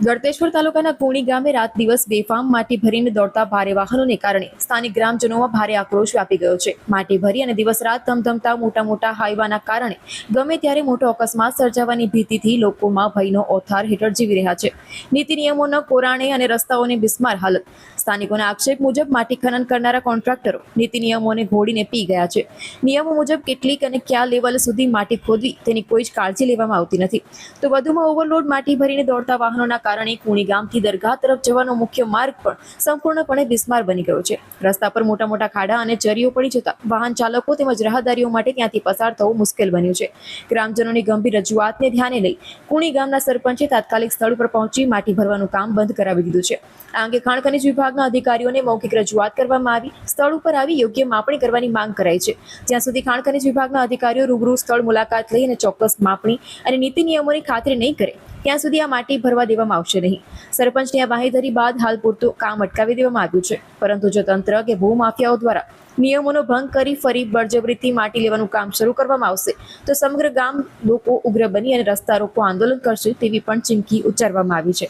ગળતેશ્વર તાલુકાના કુણી ગામે રાત દિવસ બેફામ માટી ભરીને દોડતા ભારે વાહનોને કારણે સ્થાનિક ગ્રામજનોમાં ભારે આક્રોશ વ્યાપી ગયો છે। માટી ભરી અને દિવસ રાત ધમધમતા મોટા હાઈવાના કારણે ગમે ત્યારે મોટો અકસ્માત સર્જાવાની ભીતિથી લોકોમાં ભયનો ઓથાર હેઠળ જીવી રહ્યા છે। નીતિ નિયમોના કોરાણે અને રસ્તાઓની બિસ્માર હાલત। સ્થાનિકોના આક્ષેપ મુજબ માટી ખનન કરનારા કોન્ટ્રાક્ટરો નીતિ નિયમોને ઘોડીને પી ગયા છે। નિયમો મુજબ કેટલીક અને કયા લેવલ સુધી માટી ખોદવી તેની કોઈ જ કાળજી લેવામાં આવતી નથી। તો વધુમાં ઓવરલોડ માટી ભરીને દોડતા વાહનોના કારણે કુણી ગામથી દરગાહ તરફ જવાનો મુખ્ય માર્ગ પણ સંપૂર્ણપણે બિસ્માર બની ગયો છે। રસ્તા પર મોટા ખાડા અને ચરીઓ પડી જતા વાહન ચાલકો તેમજ રાહદારીઓ માટે ત્યાંથી પસાર થવું મુશ્કેલ બન્યું છે। ગ્રામજનોની ગંભીર રજૂઆતને ધ્યાને લઈ કુણી ગામના સરપંચે તાત્કાલિક સ્થળ પર પહોંચી માટી ભરવાનું કામ બંધ કરાવી દીધું છે। આ અંગે ખાણ ખનીજ વિભાગના અધિકારીઓને મૌખિક રજૂઆત કરવામાં આવી સ્થળ ઉપર આવી યોગ્ય માપણી કરવાની માંગ કરાઈ છે। જ્યાં સુધી ખાણ ખનીજ વિભાગના અધિકારીઓ રૂબરૂ સ્થળ મુલાકાત લઈ અને ચોક્કસ માપણી અને નીતિ નિયમોની ખાતરી નહીં કરે ત્યાં સુધી આ માટી ભરવા દેવામાં આવશે નહીં। સરપંચની આ બાંહેધરી બાદ હાલ પૂરતું કામ અટકાવી દેવામાં આવ્યું છે, પરંતુ જો તંત્ર કે ભૂમાફિયાઓ દ્વારા નિયમોનો ભંગ કરી ફરી બળજબરીથી માટી લેવાનું કામ શરૂ કરવામાં આવશે તો સમગ્ર ગામ લોકો ઉગ્ર બની અને રસ્તા રોકો આંદોલન કરશે તેવી પણ ચીમકી ઉચ્ચારવામાં આવી છે।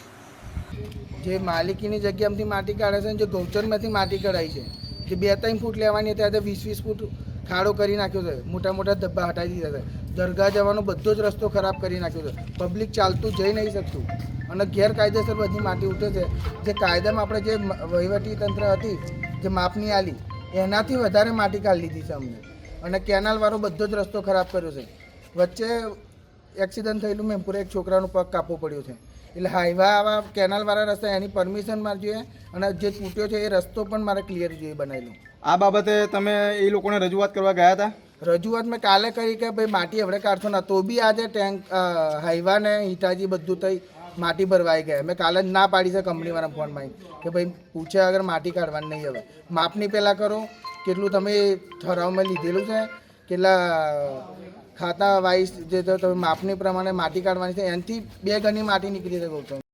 જે માલિકીની જગ્યામાંથી માટી કાઢે છે, જે ગૌચરમાંથી માટી કઢાઈ છે, જે 2-3 ફૂટ લેવાની હતી આજે 20-20 ફૂટ ખાડો કરી નાખ્યો છે, મોટા ધબ્બા હટાવી દીધા છે, દરગાહ જવાનો બધો જ રસ્તો ખરાબ કરી નાખ્યો છે, પબ્લિક ચાલતું જઈ નહીં શકતું અને ગેરકાયદેસર બધી માટી ઉઠે છે। જે કાયદામાં આપણે જે વહીવટી તંત્ર હતી જે માપની આલી એનાથી વધારે માટી કાઢી લીધી છે અમને અને કેનાલવાળો બધો જ રસ્તો ખરાબ કર્યો છે। વચ્ચે એક્સિડન્ટ થયેલું મેમપુરા એક છોકરાનો પગ કાપવો પડ્યો છે, એટલે હાઈવા આવા કેનાલવાળા રસ્તા એની પરમિશન મારે જોઈએ અને જે તૂટ્યો છે એ રસ્તો પણ મારે ક્લિયર જોઈએ બનાવેલો। આ બાબતે તમે એ લોકોને રજૂઆત કરવા ગયા હતા? રજૂઆત મેં કાલે કરી કે ભાઈ માટી હવે કાઢશો ના, તો બી આજે ટેન્ક હાઈવા ને હિટાજી બધું થઈ માટી ભરવાઈ ગયા। મેં કાલે જ ના પાડી છે કંપનીવાળા ફોનમાં કે ભાઈ પૂછ્યા વગર માટી કાઢવાની નહીં, હવે માપણી પહેલાં કરો, કેટલું તમે ઠરાવમાં લીધેલું છે, કેટલા ખાતા વાઇઝ જે તમે માપણી પ્રમાણે માટી કાઢવાની છે, એનાથી 2 ગણી માટી નીકળી છે ગૌતમ।